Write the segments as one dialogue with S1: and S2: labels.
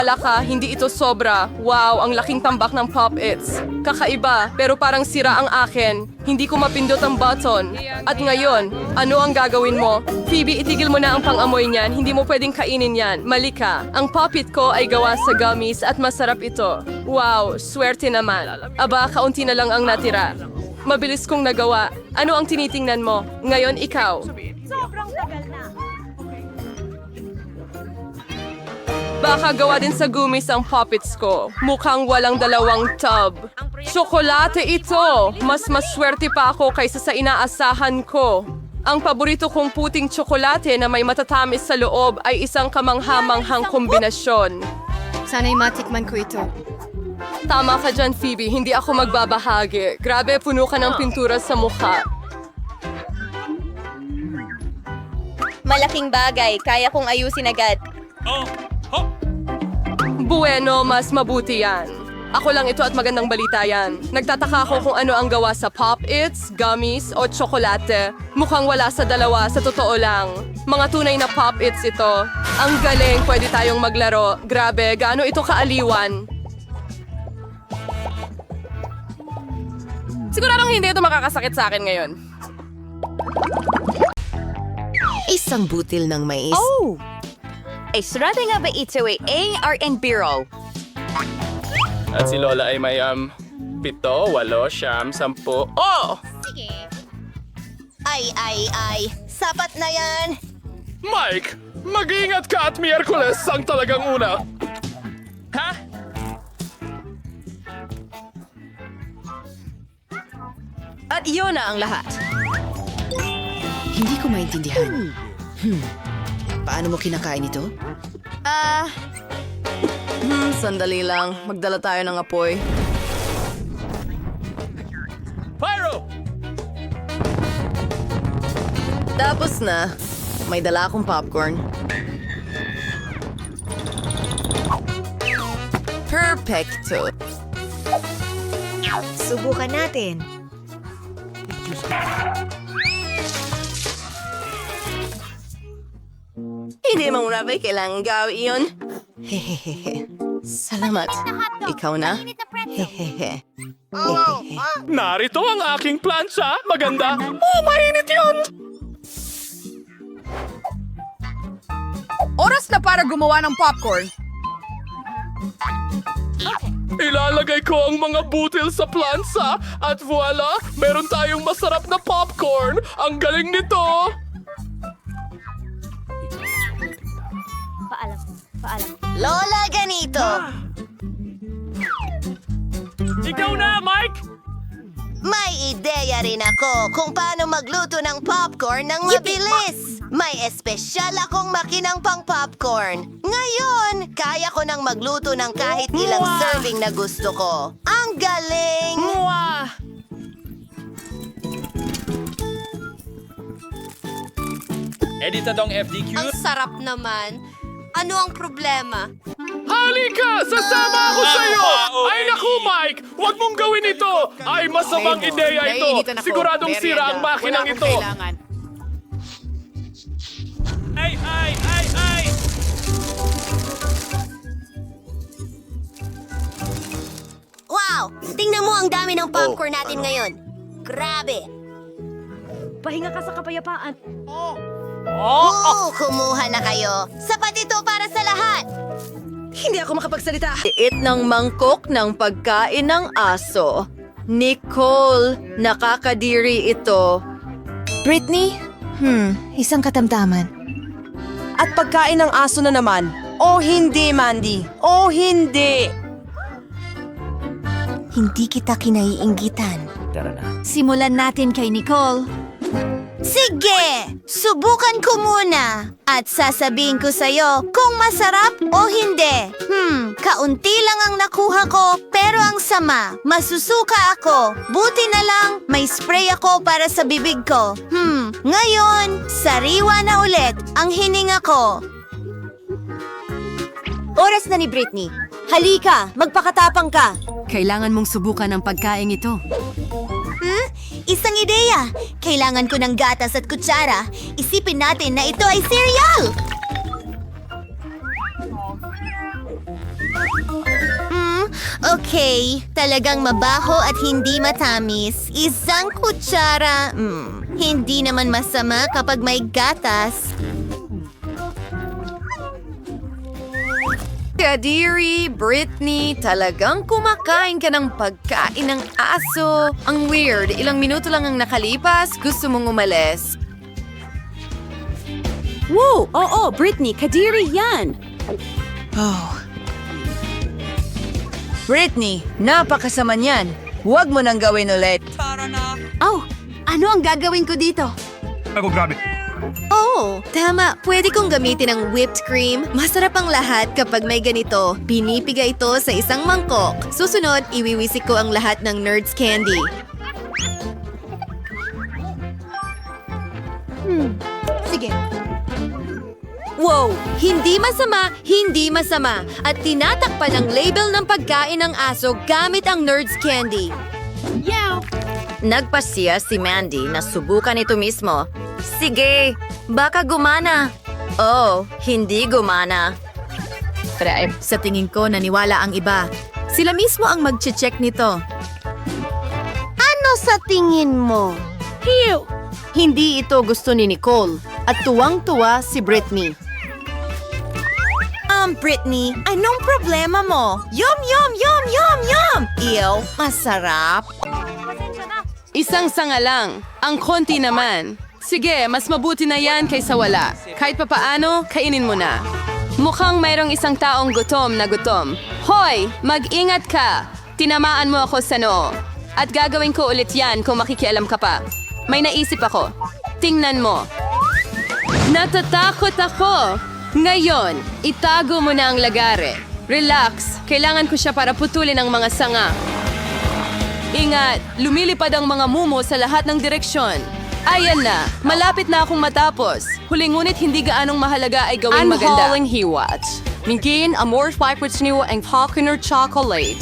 S1: Alaka, hindi ito sobra. Wow, ang laking tambak ng Pop-Its. Kakaiba, pero parang sira ang akin. Hindi ko mapindot ang button. At ngayon, ano ang gagawin mo? Phoebe, itigil mo na ang pang-amoy niyan. Hindi mo pwedeng kainin yan. Mali ka. Ang Pop-It ko ay gawa sa gummies at masarap ito. Wow, swerte naman. Aba, kaunti na lang ang natira. Mabilis kong nagawa. Ano ang tinitingnan mo? Ngayon, ikaw. Baka gawa din sa gumis ang puppets ko. Mukhang walang dalawang tub. Tsokolate ito! Mas maswerte pa ako kaysa sa inaasahan ko. Ang paborito kong puting tsokolate na may matatamis sa loob ay isang kamanghamanghang kombinasyon.
S2: Sana'y matikman ko ito.
S1: Tama ka dyan, Phoebe. Hindi ako magbabahagi. Grabe, puno ka ng pintura sa mukha.
S3: Malaking bagay. Kaya kong ayusin agad.
S1: Bueno, mas mabuti yan. Ako lang ito at magandang balita yan. Nagtataka ako kung ano ang gawa sa Pop-Its, gummies o tsokolate. Mukhang wala sa dalawa, sa totoo lang. Mga tunay na Pop-Its ito. Ang galing, pwede tayong maglaro. Grabe, gaano ito kaaliwan. Siguradong hindi ito makakasakit sa akin ngayon.
S4: Isang butil ng mais.
S3: Oh! Ay, sarado nga ba ito ay ARN Bureau?
S5: At si Lola ay may 7, 8, 10. Oh!
S3: Ay. Sapat na yan.
S5: Mike! Mag-iingat ka at Miyerkules ang talagang una. Ha?
S4: At iyon na ang lahat. Hindi ko maintindihan. Paano mo kinakain ito? Sandali lang. Magdala tayo ng apoy.
S5: Pyro!
S4: Tapos na. May dala akong popcorn. Perfecto.
S2: Subukan natin.
S4: Hindi mo muna ba kailangan gawin yun? Hehehe. Salamat. Ikaw na? Hehehe.
S5: Narito ang aking plancha. Maganda. Oh, mainit yun!
S2: Oras na para gumawa ng popcorn.
S5: Ilalagay ko ang mga butil sa plancha at voila, meron tayong masarap na popcorn. Ang galing nito!
S3: Lola, ganito.
S5: Ikaw na, Mike!
S3: May ideya rin ako kung paano magluto ng popcorn ng mabilis. May espesyal akong makinang pang popcorn. Ngayon, kaya ko nang magluto ng kahit ilang serving na gusto ko. Ang galing!
S5: Editadong FDQ.
S3: Ang sarap naman. Ano ang problema?
S5: Halika! Sasama ako sa'yo! Ay naku, Mike! Huwag mong gawin ito! Ay, masamang ideya ito!
S2: Naiinitan ako.
S5: Siguradong
S2: Merienda.
S5: sira ang makinang
S2: Wala akong
S5: ito!
S2: kailangan.
S5: Ay!
S3: Wow! Tingnan mo ang dami ng popcorn natin ngayon. Grabe!
S1: Pahinga ka sa kapayapaan.
S3: Kumuha na kayo. Sapat ito para sa lahat.
S4: Hindi ako makapagsalita. Liit ng mangkok ng pagkain ng aso. Nicole, nakakadiri ito.
S6: Britney? Isang katamtaman.
S1: At pagkain ng aso na naman. Oh, hindi, Mandy. Oh, hindi.
S6: Hindi kita kinaiinggitan. Simulan natin kay Nicole.
S3: Sige! Subukan ko muna. At sasabihin ko sa'yo kung masarap o hindi. Kaunti lang ang nakuha ko, pero ang sama. Masusuka ako. Buti na lang, may spray ako para sa bibig ko. Ngayon, sariwa na ulit ang hininga ko.
S6: Oras na ni Britney. Halika, magpakatapang ka.
S2: Kailangan mong subukan ang pagkain ito.
S3: Isang ideya. Kailangan ko ng gatas at kutsara. Isipin natin na ito ay cereal. Okay, talagang mabaho at hindi matamis. Isang kutsara. Hindi naman masama kapag may gatas.
S4: Kadiri, Britney, talagang kumakain ka ng pagkain ng aso. Ang weird, ilang minuto lang ang nakalipas, gusto mong umalis.
S7: Woo! Oo, Britney, kadiri yan!
S8: Britney, napakasama niyan. Huwag mo nang gawin ulit.
S2: Oh, ano ang gagawin ko dito?
S3: Oh, tama. Pwede kong gamitin ang whipped cream. Masarap ang lahat kapag may ganito. Pinipigay ito sa isang mangkok. Susunod, iwiwisik ko ang lahat ng Nerds candy.
S2: Sige.
S3: Wow! Hindi masama, hindi masama. At tinatakpan ang label ng pagkain ng aso gamit ang Nerds candy.
S4: Nagpasiya si Mandy na subukan ito mismo. Sige, baka gumana. Oh, hindi gumana.
S2: Sa tingin ko, naniwala ang iba. Sila mismo ang mag-check nito.
S3: Ano sa tingin mo?
S1: Hindi ito gusto ni Nicole at tuwang-tuwa si Britney.
S3: Britney, anong problema mo? Yum, yum, yum, yum, yum! Ew, masarap.
S1: Isang sanga lang. Ang konti naman. Sige, mas mabuti na yan kaysa wala. Kahit papaano, kainin mo na. Mukhang mayroong isang taong gutom na gutom. Hoy! Mag-ingat ka! Tinamaan mo ako sa noo. At gagawin ko ulit yan kung makikialam ka pa. May naisip ako. Tingnan mo. Natatakot ako! Ngayon, itago mo na ang lagare. Relax. Kailangan ko siya para putulin ang mga sanga. Ingat, lumilipad ang mga mumo sa lahat ng direksyon. Ayan na, malapit na akong matapos. Huli ngunit hindi gaanong mahalaga ay gawing maganda. Ang haling hiwat. Mingin, amor fight niyo ang Falconer chocolate.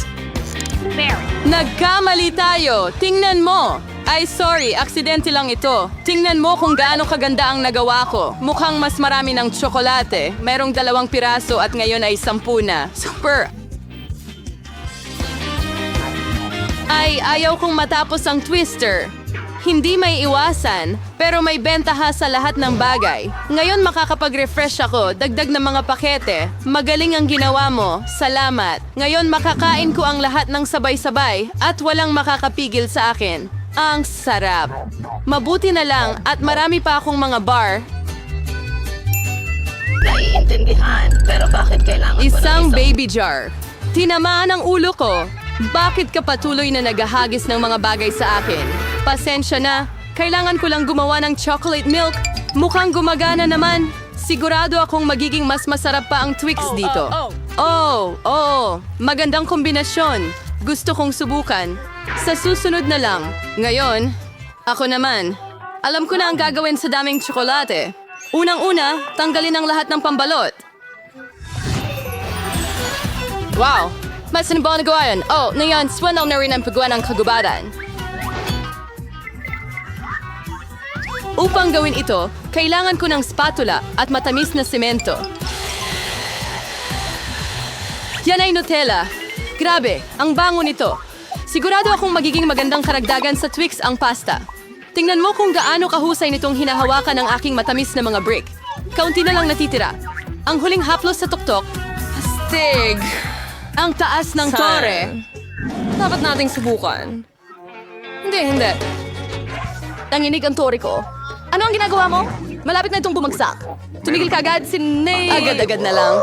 S1: Nagkamali tayo! Tingnan mo! Ay, sorry, aksidente lang ito. Tingnan mo kung gaano kaganda ang nagawa ko. Mukhang mas marami ng tsokolate. Merong 2 piraso at ngayon ay 10 na. Super! Ay, ayaw kong matapos ang twister. Hindi may iwasan, pero may bentaha sa lahat ng bagay. Ngayon makakapag-refresh ako, dagdag ng mga pakete. Magaling ang ginawa mo, salamat. Ngayon makakain ko ang lahat ng sabay-sabay at walang makakapigil sa akin. Ang sarap. Mabuti na lang at marami pa akong mga bar. Isang baby jar. Tinamaan ang ulo ko. Bakit ka patuloy na naghahagis ng mga bagay sa akin? Pasensya na. Kailangan ko lang gumawa ng chocolate milk. Mukhang gumagana naman. Sigurado akong magiging mas masarap pa ang Twix dito. Oh. Magandang kombinasyon. Gusto kong subukan. Sa susunod na lang. Ngayon, ako naman. Alam ko na ang gagawin sa daming tsokolate. Unang-una, tanggalin ang lahat ng pambalot. Wow! Mas na ba nagawa yun? Oh, ngayon, swanaw na rin ang paggawa ng kagubatan. Upang gawin ito, kailangan ko ng spatula at matamis na semento. Yan ay Nutella. Grabe, ang bango nito. Sigurado akong magiging magandang karagdagan sa Twix ang pasta. Tingnan mo kung gaano kahusay nitong hinahawakan ng aking matamis na mga brick. Kaunti na lang natitira. Ang huling haplos sa tuktok. Astig! Ang taas ng tore. Dapat nating subukan. Hindi. Nanginig ang tore ko. Ano ang ginagawa mo? Malapit na itong bumagsak. Tumigil ka agad si Nate. Agad-agad na lang.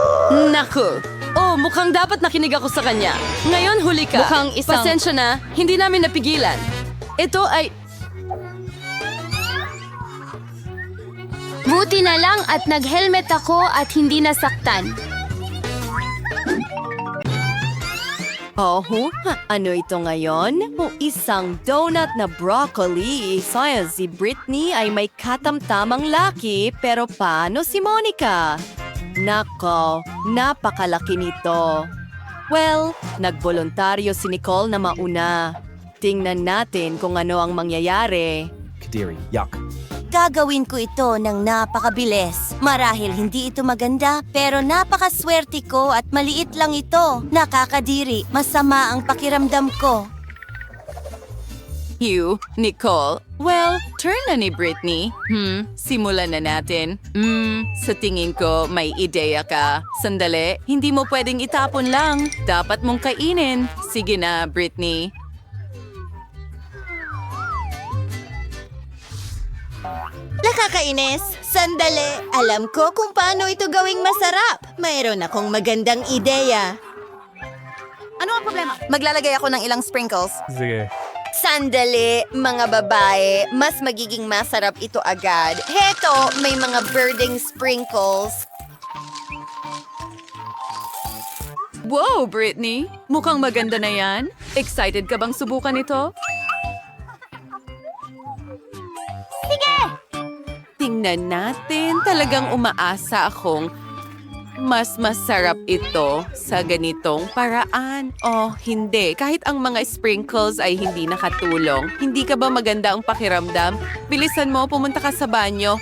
S1: Naku. Oh, mukhang dapat nakinig ako sa kanya. Ngayon huli ka.
S2: Mukhang isang-
S1: Pasensya na, hindi namin napigilan. Ito ay...
S9: Buti na lang at nag-helmet ako at hindi nasaktan.
S4: Oh, ano ito ngayon? Isang donut na broccoli. Saya si Britney ay may katamtamang laki, pero paano si Monica? Nako, napakalaki nito. Well, nagboluntaryo si Nicole na mauna. Tingnan natin kung ano ang mangyayari.
S10: Kadiri, yuck.
S3: Gagawin ko ito ng napakabilis. Marahil hindi ito maganda, pero napakaswerte ko at maliit lang ito. Nakakadiri, masama ang pakiramdam ko.
S4: Hugh, Nicole. Well, turn na ni Britney. Simulan na natin. Sa tingin ko, may ideya ka. Sandali, hindi mo pwedeng itapon lang. Dapat mong kainin. Sige na, Britney.
S3: Nakakainis. Sandali, alam ko kung paano ito gawing masarap. Mayroon akong magandang ideya.
S2: Ano ang problema?
S3: Maglalagay ako ng ilang sprinkles.
S5: Sige.
S3: Sandali, mga babae, mas magiging masarap ito agad. Heto, may mga birding sprinkles.
S4: Wow, Britney! Mukhang maganda na yan. Excited ka bang subukan ito? Tingnan natin. Talagang umaasa akong mas masarap ito sa ganitong paraan. Oh, hindi. Kahit ang mga sprinkles ay hindi nakatulong. Hindi ka ba maganda ang pakiramdam? Bilisan mo, pumunta ka sa banyo.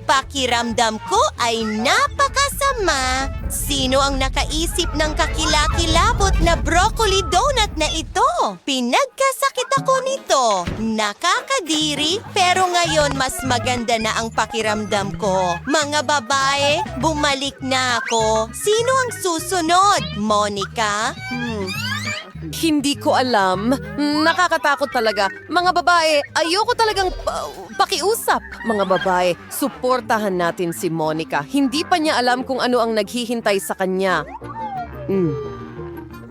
S3: Pakiramdam ko ay napakasama. Sino ang nakaisip ng kakilakilabot na broccoli donut na ito? Pinagkasakit ako nito. Nakakadiri, pero ngayon mas maganda na ang pakiramdam ko. Mga babae, bumalik na ako. Sino ang susunod? Monica?
S4: Hindi ko alam. Nakakatakot talaga. Mga babae, ayoko talagang pakiusap. Mga babae, suportahan natin si Monica. Hindi pa niya alam kung ano ang naghihintay sa kanya.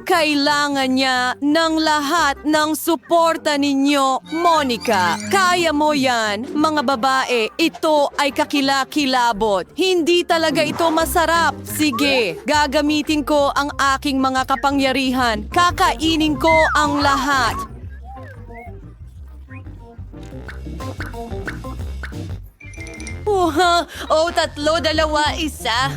S4: Kailangan niya ng lahat ng suporta ninyo, Monica. Kaya mo yan, mga babae. Ito ay kakilakilabot. Hindi talaga ito masarap. Sige, gagamitin ko ang aking mga kapangyarihan. Kakainin ko ang lahat. Tatlo, dalawa, isa.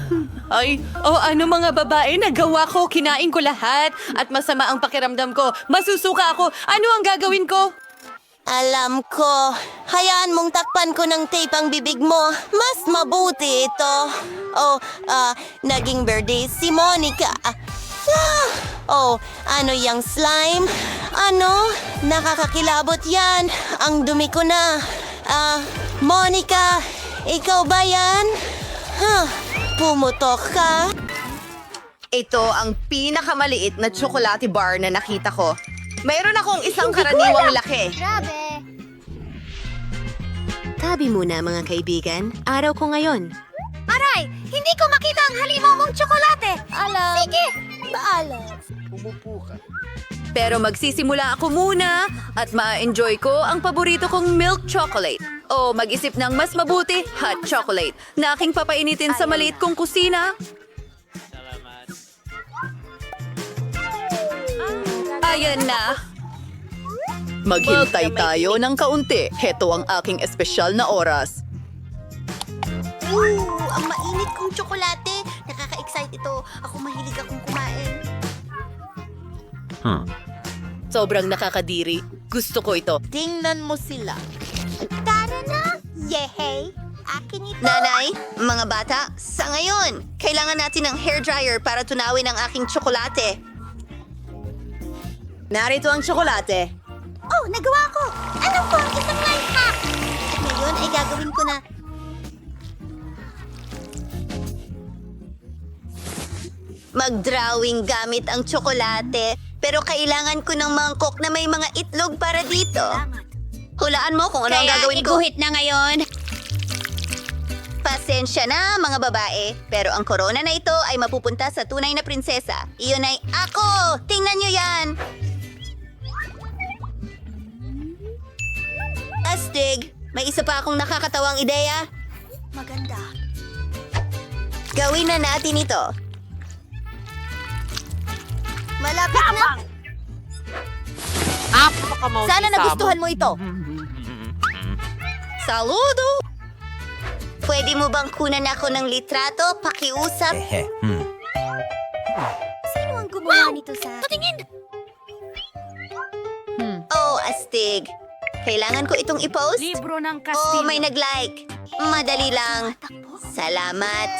S4: Ay, ano mga babae, nagawa ko, kinain ko lahat at masama ang pakiramdam ko. Masusuka ako. Ano ang gagawin ko?
S3: Alam ko. Hayaan mong takpan ko ng tape ang bibig mo. Mas mabuti ito. Naging birthday si Monica. Ano yung slime? Ano? Nakakakilabot yan. Ang dumi ko na. Monica, ikaw ba yan? Pumutok ka?
S8: Ito ang pinakamaliit na tsokolate bar na nakita ko. Mayroon akong isang karaniwang laki.
S3: Tabi muna mga kaibigan. Araw ko ngayon.
S6: Aray! Hindi ko makita ang halimaw mong tsokolate! Alam! Sige! Paalam!
S2: Pero magsisimula ako muna at ma-enjoy ko ang paborito kong milk chocolate. O mag-isip ng mas mabuti, hot chocolate, na aking papainitin sa maliit kong kusina. Ayan na. Maghintay tayo ng kaunti. Heto ang aking espesyal na oras.
S3: Ang mainit kong tsokolate. Nakaka-excite ito. Ako mahilig akong kumain.
S2: Sobrang nakakadiri. Gusto ko ito.
S3: Tingnan mo sila. Tara na! Yehey! Akin ito! Nanay, mga bata, sa ngayon, kailangan natin ng hairdryer para tunawin ang aking tsokolate.
S8: Narito ang tsokolate.
S3: Oh, nagawa ko! Ano po ang isang life hack? Ngayon ay gagawin ko na... Mag-drawing gamit ang tsokolate. Pero kailangan ko ng mangkok na may mga itlog para dito. Hulaan mo kung ano ang gagawin ko.
S9: iguhit na ngayon.
S3: Pasensya na, mga babae. Pero ang corona na ito ay mapupunta sa tunay na prinsesa. Iyon ay ako! Tingnan nyo yan! Astig, may isa pa akong nakakatawang ideya. Maganda. Gawin na natin ito. Malapit na. Sana nagustuhan mo ito. Saludo! Pwede mo bang kunan ako ng litrato? Pakiusap? Sino ang gumawa nito sa... Patingin! Oh, astig. Kailangan ko itong i-post?
S9: Libro ng
S3: Oh, may nag-like. Madali lang. Salamat.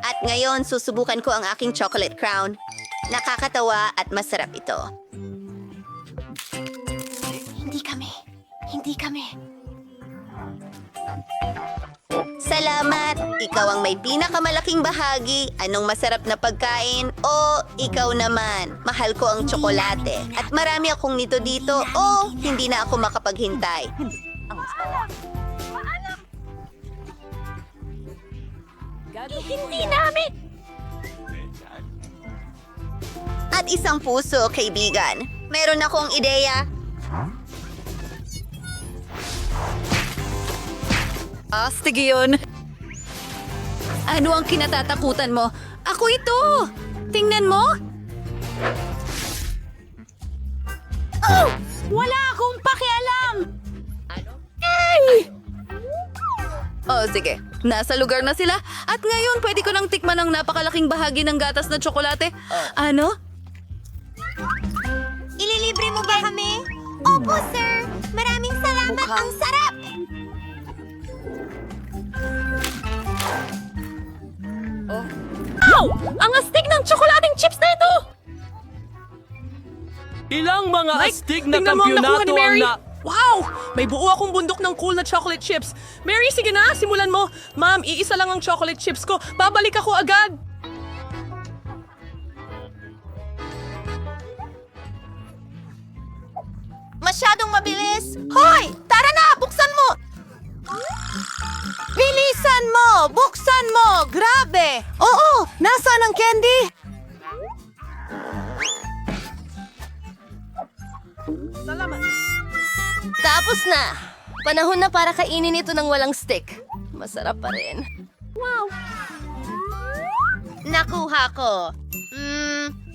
S3: At ngayon, susubukan ko ang aking chocolate crown. Nakakatawa at masarap ito.
S6: Hindi kami.
S3: Salamat! Ikaw ang may pinakamalaking bahagi. Anong masarap na pagkain? O ikaw naman? Mahal ko ang tsokolate. At marami akong nito dito. O hindi na ako makapaghintay.
S6: Hindi namin!
S3: At isang puso, kaibigan. Meron akong ideya.
S2: Astig yun. Ano ang kinatatakutan mo? Ako ito! Tingnan mo!
S7: Oh! Wala akong pakialam!
S2: Oh, sige. Nasa lugar na sila. At ngayon, pwede ko nang tikman ang napakalaking bahagi ng gatas na tsokolate. Ano?
S6: Ililibre mo ba kami? Opo, sir. Maraming salamat. Ang sarap!
S7: Ow! Ang astig ng tsokolating chips na ito!
S5: Ilang mga astig na
S1: tingnan mo ang nakuha ni
S5: kampyonato ang
S1: Mary.
S5: na...
S1: Wow! May buo akong bundok ng cool na chocolate chips. Mary, sige na, simulan mo. Ma'am, iisa lang ang chocolate chips ko. Babalik ako agad.
S3: Masyadong mabilis. Hoy! Tara na! Buksan mo! Bilisan mo! Buksan mo! Grabe! Oo! Nasaan ang candy?
S9: Tapos na. Panahon na para kainin ito ng walang stick. Masarap pa rin.
S3: Nakuha ko.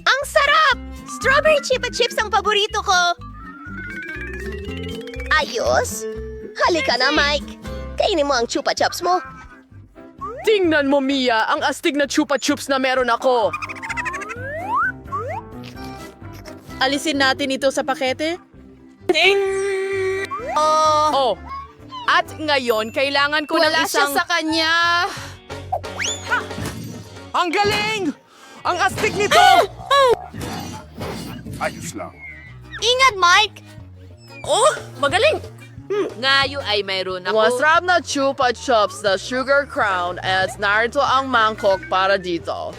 S3: Ang sarap! Strawberry Chupa Chips ang paborito ko. Ayos? Halika na, Mike. Kainin mo ang Chupa Chups mo.
S1: Tingnan mo, Mia, ang astig na chupa chups na meron ako.
S7: Alisin natin ito sa pakete.
S1: Oh. At ngayon, kailangan ko ng isang...
S4: kanya.
S5: Ang galing! Ang astig nito!
S3: Ingat, Mike!
S1: Oh, magaling!
S4: Ngayon ay mayroon ako.
S1: Masarap na chupa chups na sugar crown at narito ang mangkok para dito.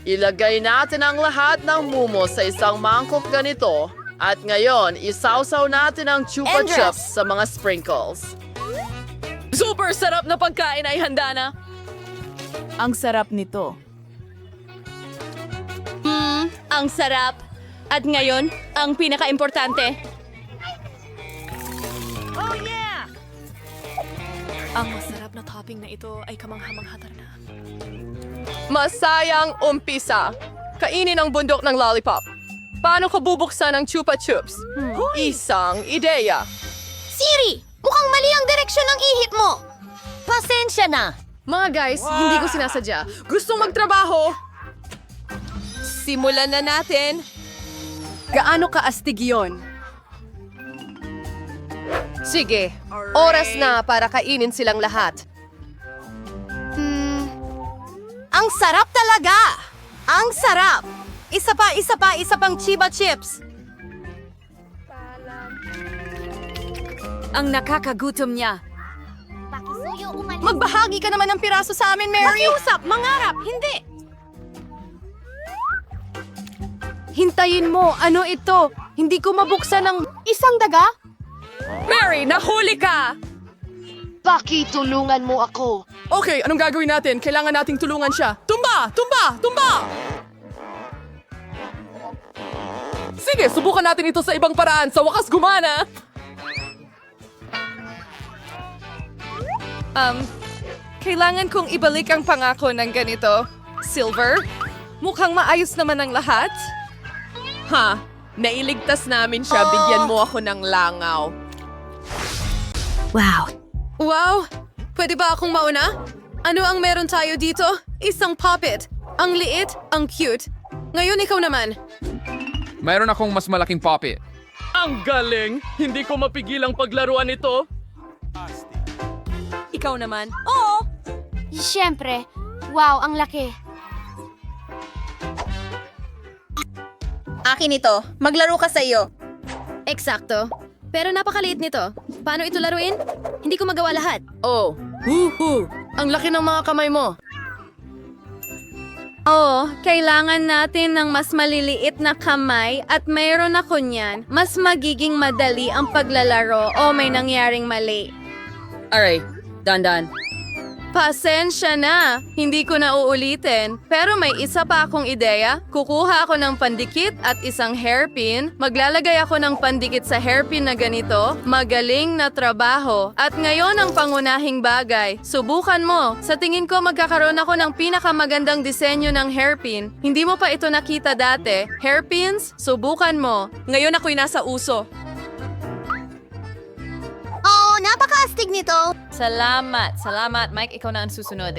S1: Ilagay natin ang lahat ng mumo sa isang mangkok ganito at ngayon isawsaw natin ang chupa chups sa mga sprinkles. Super sarap na pagkain ay handa na.
S7: Ang sarap nito.
S4: Ang sarap. At ngayon, ang pinaka-importante.
S1: Ang masarap na topping na ito ay kamangha-mangha na. Masayang umpisa. Kainin ang bundok ng lollipop. Paano ko bubuksan ang chupa chups? Isang ideya.
S6: Siri! Mukhang mali ang direksyon ng ihip mo! Pasensya na!
S1: Mga guys, hindi ko sinasadya. Gustong magtrabaho. Simulan na natin.
S4: Gaano kaastig yon?
S1: Sige, oras na para kainin silang lahat.
S3: Ang sarap talaga! Ang sarap! Isa pang Chiba Chips.
S2: Ang nakakagutom niya.
S6: Pakisuyo, umalis.
S3: Magbahagi ka naman ng piraso sa amin, Mary!
S7: Makiusap! Mangarap! Hindi!
S4: Hintayin mo, ano ito? Hindi ko mabuksan ang isang daga?
S1: Mary, nahuli ka!
S8: Pakitulungan mo ako.
S1: Okay, anong gagawin natin? Kailangan nating tulungan siya. Tumba! Tumba! Tumba! Sige, subukan natin ito sa ibang paraan. Sa wakas gumana! Kailangan kong ibalik ang pangako ng ganito. Silver, mukhang maayos naman ang lahat. Ha, nailigtas namin siya. Bigyan mo ako ng langaw.
S2: Wow! Pwede ba akong mauna? Ano ang meron tayo dito? Isang puppet. Ang liit, ang cute. Ngayon ikaw naman.
S10: Mayroon akong mas malaking puppet.
S5: Ang galing! Hindi ko mapigilang paglaruan ito.
S4: Ikaw naman. Oo!
S6: Siyempre. Wow, ang laki.
S2: Akin ito. Maglaro ka sa iyo.
S9: Eksakto. Pero napakaliit nito. Paano ito laruin? Hindi ko magawa lahat.
S1: Oh, woohoo! Ang laki ng mga kamay mo.
S2: Oo, kailangan natin ng mas maliliit na kamay at mayroon ako niyan. Mas magiging madali ang paglalaro o may nangyaring mali.
S1: Aray, dandan.
S2: Pasensya na, hindi ko na uulitin. Pero may isa pa akong ideya. Kukuha ako ng pandikit at isang hairpin. Maglalagay ako ng pandikit sa hairpin na ganito. Magaling na trabaho. At ngayon ang pangunahing bagay. Subukan mo. Sa tingin ko magkakaroon ako ng pinakamagandang disenyo ng hairpin. Hindi mo pa ito nakita dati. Hairpins, subukan mo.
S1: Ngayon ako'y nasa uso.
S6: Oh, napakaastig nito.
S4: Salamat. Salamat, Mike. Ikaw na ang susunod.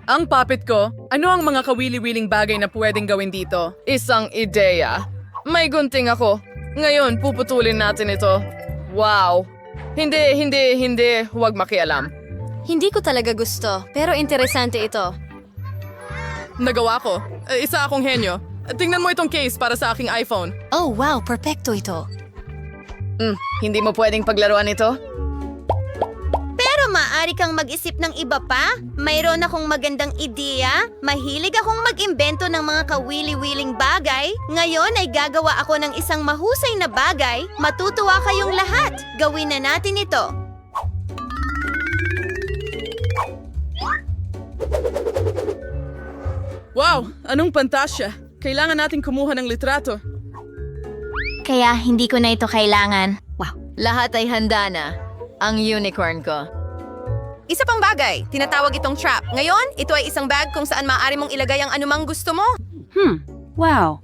S1: Ang puppet ko, ano ang mga kawili-wiling bagay na pwedeng gawin dito? Isang ideya. May gunting ako. Ngayon, puputulin natin ito. Wow! Hindi. Huwag makialam.
S9: Hindi ko talaga gusto, pero interesante ito.
S1: Nagawa ko. Isa akong henyo. Tingnan mo itong case para sa aking iPhone.
S9: Oh, wow, perfecto ito.
S1: Hindi mo pwedeng paglaruan ito?
S3: Pero maaari kang mag-isip ng iba pa. Mayroon akong magandang ideya. Mahilig akong mag-imbento ng mga kawili-wiling bagay. Ngayon ay gagawa ako ng isang mahusay na bagay. Matutuwa kayong lahat. Gawin na natin ito.
S1: Wow! Anong pantasya! Kailangan natin kumuha ng litrato.
S6: Kaya hindi ko na ito kailangan.
S4: Lahat ay handa na. Ang unicorn ko.
S2: Isa pang bagay, tinatawag itong trap. Ngayon, ito ay isang bag kung saan maaari mong ilagay ang anumang gusto mo.
S7: Wow.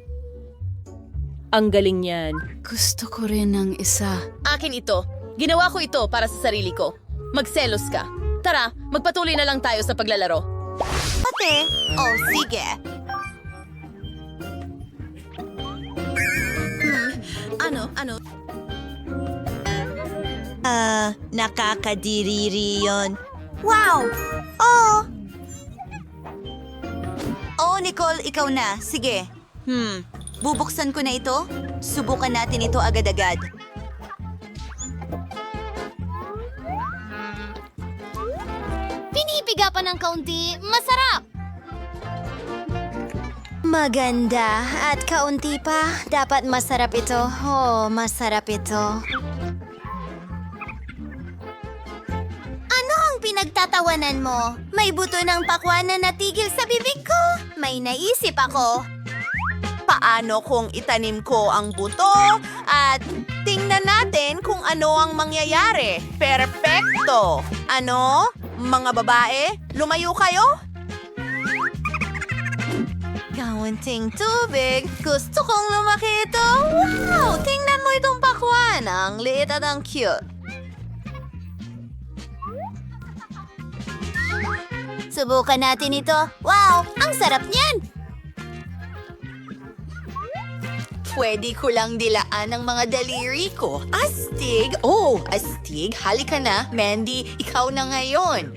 S1: Ang galing niyan.
S7: Gusto ko rin ng isa.
S2: Akin ito. Ginawa ko ito para sa sarili ko. Magselos ka. Tara, magpatuloy na lang tayo sa paglalaro.
S3: Ate, oh sige. Ano? Nakakadiriri yun. Wow! Oh! Oh, Nicole, ikaw na. Sige. Bubuksan ko na ito. Subukan natin ito agad-agad.
S6: Pinipiga pa ng kaunti. Masarap!
S3: Maganda. At kaunti pa. Dapat masarap ito. Oh, masarap ito. Ano ang pinagtatawanan mo? May buto ng pakwan na natigil sa bibig ko. May naisip ako. Paano kung itanim ko ang buto at tingnan natin kung ano ang mangyayari? Perfecto! Ano? Mga babae, lumayo kayo? Kaunting tubig. Gusto kong lumaki ito. Wow! Tingnan mo itong pakwan. Ang liit at ang cute. Subukan natin ito. Wow! Ang sarap niyan! Pwede ko lang dilaan ang mga daliri ko. Astig! Oh, astig. Halika na. Mandy, ikaw na ngayon.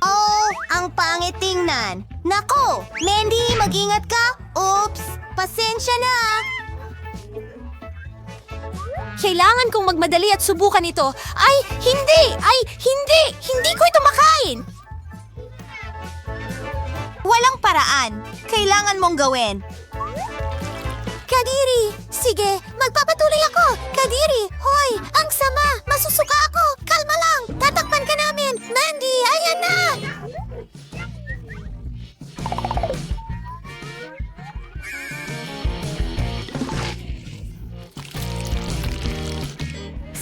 S3: Oh, ang pangit tingnan. Nako! Mandy, mag-ingat ka. Oops! Pasensya na.
S6: Kailangan kong magmadali at subukan ito. Ay, hindi! Hindi ko ito makain!
S3: Walang paraan. Kailangan mong gawin. Kadiri! Sige, magpapatuloy ako! Kadiri! Hoy! Ang sama! Masusuka ako! Kalma lang! Tatakpan ka namin! Mandy! Ayan na!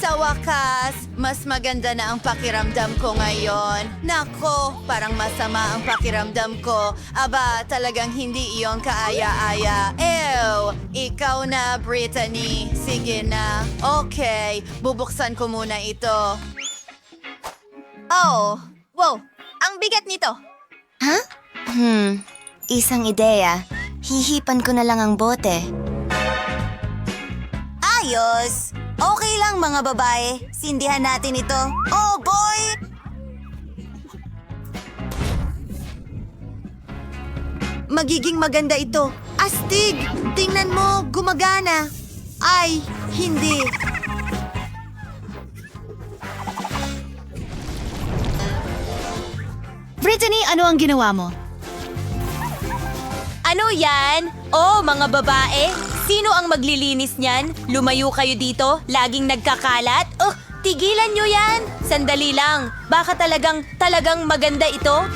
S3: Sa wakas, mas maganda na ang pakiramdam ko ngayon. Nako, parang masama ang pakiramdam ko. Aba, talagang hindi iyon kaaya-aya. Ew! Ikaw na, Brittany. Sige na. Okay, bubuksan ko muna ito. Oh, wow! Ang bigat nito. Isang ideya. Hihipan ko na lang ang bote. Ayos! Okay lang mga babae. Sindihan natin ito. Oh boy! magiging maganda ito. Astig! Tingnan mo, gumagana. Ay, hindi.
S6: Brittany, ano ang ginawa mo?
S9: Ano yan? Oh, mga babae? Sino ang maglilinis niyan? Lumayo kayo dito? Laging nagkakalat? Oh, tigilan nyo yan! Sandali lang. Baka talagang maganda ito?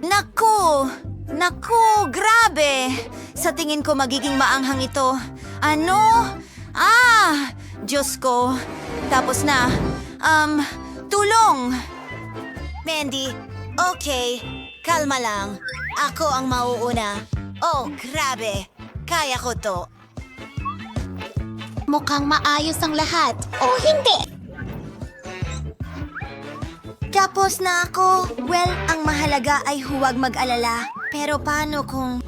S3: Naku! Naku, grabe! Sa tingin ko magiging maanghang ito. Ano? Diyos ko. Tapos na. Tulong! Mandy, okay. Kalma lang. Ako ang mauuna. Oh, grabe. Kaya ko to.
S6: Mukhang maayos ang lahat. O hindi?
S3: Tapos na ako. Well, ang mahalaga ay huwag mag-alala. Pero paano kung...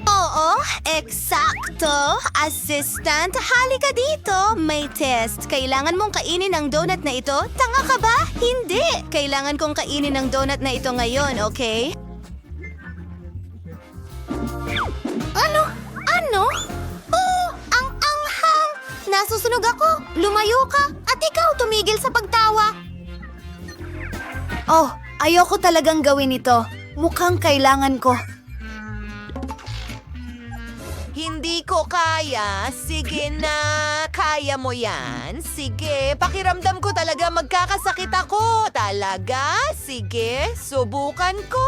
S3: Oo, eksakto. Assistant, halika dito. May test. Kailangan mong kainin ang donut na ito? Tanga ka ba? Hindi. Kailangan kong kainin ang donut na ito ngayon, okay? Ano? Oh, ang anghang! Nasusunog ako. Lumayo ka. At ikaw tumigil sa pagtawa. Oh, ayoko talagang gawin ito. Mukhang kailangan ko.
S8: Hindi ko kaya. Sige na. Kaya mo yan. Sige. Pakiramdam ko talaga magkakasakit ako. Talaga? Sige. Subukan ko.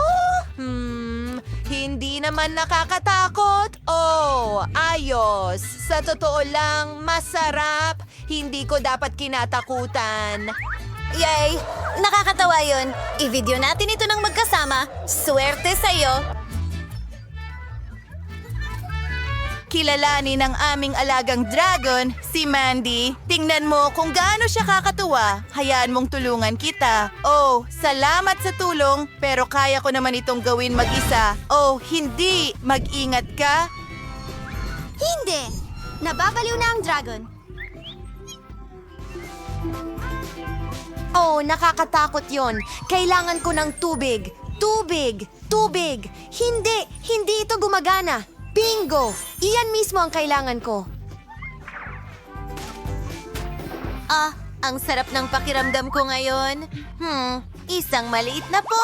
S8: Hindi naman nakakatakot. Oh, ayos. Sa totoo lang, masarap. Hindi ko dapat kinatakutan.
S3: Yay! Nakakatawa yun. I-video natin ito ng magkasama. Swerte sa'yo. Kilalanin ng aming alagang dragon, si Mandy. Tingnan mo kung gaano siya kakatuwa. Hayaan mong tulungan kita. Oh, salamat sa tulong, pero kaya ko naman itong gawin mag-isa. Oh, hindi. Mag-ingat ka. Hindi. Nababaliw na ang dragon. Oh, nakakatakot yon. Kailangan ko ng tubig. Tubig! Tubig! Hindi ito gumagana. Bingo! Iyan mismo ang kailangan ko. Ang sarap ng pakiramdam ko ngayon. Isang maliit na po.